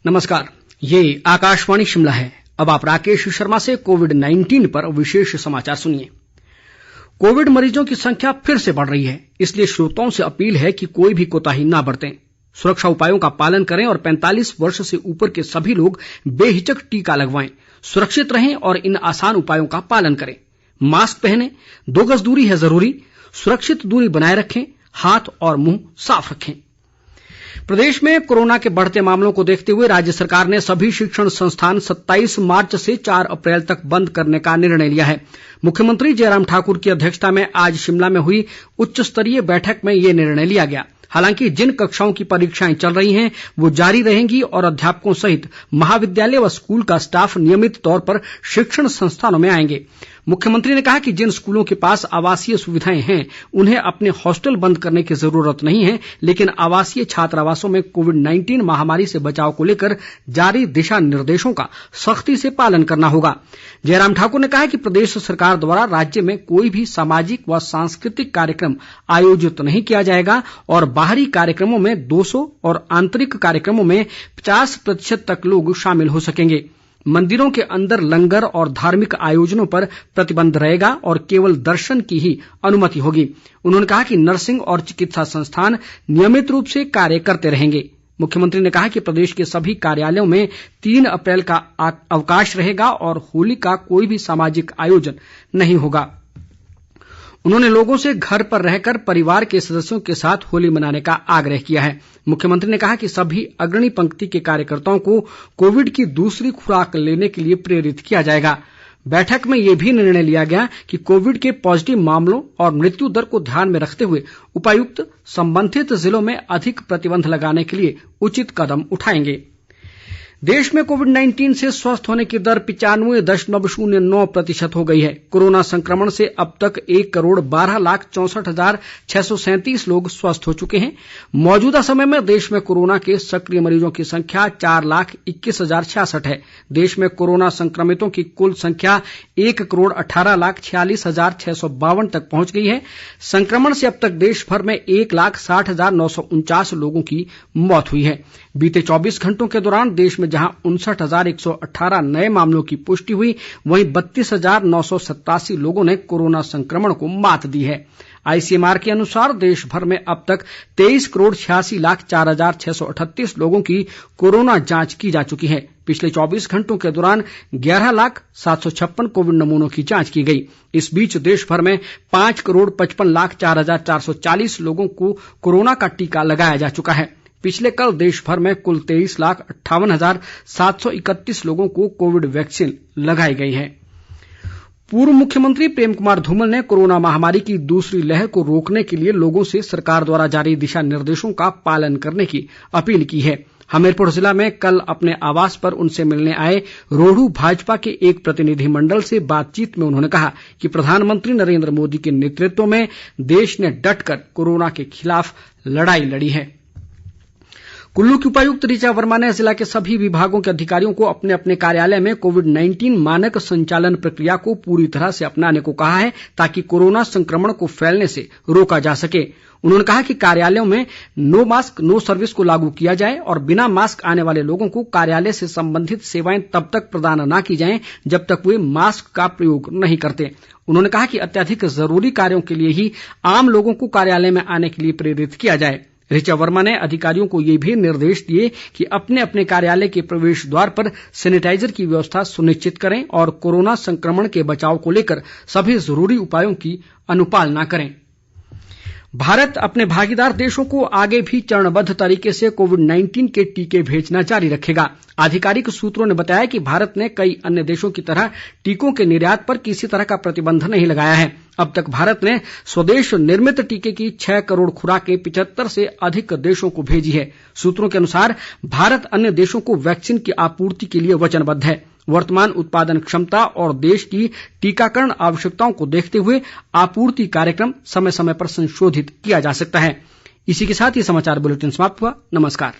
नमस्कार, ये आकाशवाणी शिमला है। अब आप राकेश शर्मा से कोविड-19 पर विशेष समाचार सुनिए। कोविड मरीजों की संख्या फिर से बढ़ रही है, इसलिए श्रोताओं से अपील है कि कोई भी कोताही न बरतें, सुरक्षा उपायों का पालन करें और 45 वर्ष से ऊपर के सभी लोग बेहिचक टीका लगवाएं। सुरक्षित रहें और इन आसान उपायों का पालन करें। मास्क पहनें, 2 गज दूरी है जरूरी, सुरक्षित दूरी बनाए रखें, हाथ और मुंह साफ रखें। प्रदेश में कोरोना के बढ़ते मामलों को देखते हुए राज्य सरकार ने सभी शिक्षण संस्थान 27 मार्च से 4 अप्रैल तक बंद करने का निर्णय लिया है। मुख्यमंत्री जयराम ठाकुर की अध्यक्षता में आज शिमला में हुई उच्च स्तरीय बैठक में ये निर्णय लिया गया। हालांकि जिन कक्षाओं की परीक्षाएं चल रही हैं वो जारी रहेंगी और अध्यापकों सहित महाविद्यालय व स्कूल का स्टाफ नियमित तौर पर शिक्षण संस्थानों में आएंगे। मुख्यमंत्री ने कहा कि जिन स्कूलों के पास आवासीय सुविधाएं हैं उन्हें अपने हॉस्टल बंद करने की जरूरत नहीं है, लेकिन आवासीय छात्रावासों में कोविड-19 महामारी से बचाव को लेकर जारी दिशा निर्देशों का सख्ती से पालन करना होगा। जयराम ठाकुर ने कहा कि प्रदेश सरकार द्वारा राज्य में कोई भी सामाजिक व सांस्कृतिक कार्यक्रम आयोजित नहीं किया जाएगा और बाहरी कार्यक्रमों में 200 और आंतरिक कार्यक्रमों में 50% तक लोग शामिल हो सकेंगे। मंदिरों के अंदर लंगर और धार्मिक आयोजनों पर प्रतिबंध रहेगा और केवल दर्शन की ही अनुमति होगी। उन्होंने कहा कि नर्सिंग और चिकित्सा संस्थान नियमित रूप से कार्य करते रहेंगे। मुख्यमंत्री ने कहा कि प्रदेश के सभी कार्यालयों में 3 अप्रैल का अवकाश रहेगा और होली का कोई भी सामाजिक आयोजन नहीं होगा। उन्होंने लोगों से घर पर रहकर परिवार के सदस्यों के साथ होली मनाने का आग्रह किया है। मुख्यमंत्री ने कहा कि सभी अग्रणी पंक्ति के कार्यकर्ताओं को कोविड की दूसरी खुराक लेने के लिए प्रेरित किया जाएगा। बैठक में ये भी निर्णय लिया गया कि कोविड के पॉजिटिव मामलों और मृत्यु दर को ध्यान में रखते हुए उपायुक्त संबंधित जिलों में अधिक प्रतिबंध लगाने के लिए उचित कदम उठाएंगे। देश में कोविड-19 से स्वस्थ होने की दर 95.09% हो गई है। कोरोना संक्रमण से अब तक 1,12,64,637 लोग स्वस्थ हो चुके हैं। मौजूदा समय में देश में कोरोना के सक्रिय मरीजों की संख्या 4,21,066 है। देश में कोरोना संक्रमितों की कुल संख्या 1,18,46,652 तक पहुंच गई है। संक्रमण से अब तक देश भर में 1,60,949 लोगों की मौत हुई है। बीते 24 घंटों के दौरान देश में जहां 59,118 नए मामलों की पुष्टि हुई, वहीं 32,987 लोगों ने कोरोना संक्रमण को मात दी है। आईसीएमआर के अनुसार देश भर में अब तक 23,86,04,638 लोगों की कोरोना जांच की जा चुकी है। पिछले 24 घंटों के दौरान 11,756 कोविड नमूनों की जांच की गई। इस बीच देश भर में 5,55,04,440 लोगों को कोरोना का टीका लगाया जा चुका है। पिछले कल देश भर में कुल 23,58,731 लोगों को कोविड वैक्सीन लगाई गई है। पूर्व मुख्यमंत्री प्रेम कुमार धूमल ने कोरोना महामारी की दूसरी लहर को रोकने के लिए लोगों से सरकार द्वारा जारी दिशा निर्देशों का पालन करने की अपील की है। हमीरपुर जिला में कल अपने आवास पर उनसे मिलने आए रोहडू भाजपा के एक प्रतिनिधिमंडल से बातचीत में उन्होंने कहा कि प्रधानमंत्री नरेंद्र मोदी के नेतृत्व में देश ने डटकर कोरोना के खिलाफ लड़ाई लड़ी है। कुल्लू की उपायुक्त ऋचा वर्मा ने जिला के सभी विभागों के अधिकारियों को अपने अपने कार्यालय में कोविड-19 मानक संचालन प्रक्रिया को पूरी तरह से अपनाने को कहा है, ताकि कोरोना संक्रमण को फैलने से रोका जा सके। उन्होंने कहा कि कार्यालयों में नो मास्क नो सर्विस को लागू किया जाए और बिना मास्क आने वाले लोगों को कार्यालय से संबंधित सेवाएं तब तक प्रदान न की जाएं जब तक वे मास्क का प्रयोग नहीं करते। उन्होंने कहा कि अत्यधिक जरूरी कार्यों के लिए ही आम लोगों को कार्यालय में आने के लिए प्रेरित किया जाए। ऋचा वर्मा ने अधिकारियों को ये भी निर्देश दिए कि अपने अपने कार्यालय के प्रवेश द्वार पर सैनिटाइजर की व्यवस्था सुनिश्चित करें और कोरोना संक्रमण के बचाव को लेकर सभी जरूरी उपायों की अनुपालना करें। भारत अपने भागीदार देशों को आगे भी चरणबद्ध तरीके से कोविड-19 के टीके भेजना जारी रखेगा। आधिकारिक सूत्रों ने बताया कि भारत ने कई अन्य देशों की तरह टीकों के निर्यात पर किसी तरह का प्रतिबंध नहीं लगाया है। अब तक भारत ने स्वदेश निर्मित टीके की 6 करोड़ खुराकें 75 से अधिक देशों को भेजी है। सूत्रों के अनुसार भारत अन्य देशों को वैक्सीन की आपूर्ति के लिए वचनबद्ध है। वर्तमान उत्पादन क्षमता और देश की टीकाकरण आवश्यकताओं को देखते हुए आपूर्ति कार्यक्रम समय समय पर संशोधित किया जा सकता है। इसी के साथ ये समाचार बुलेटिन समाप्त हुआ। नमस्कार।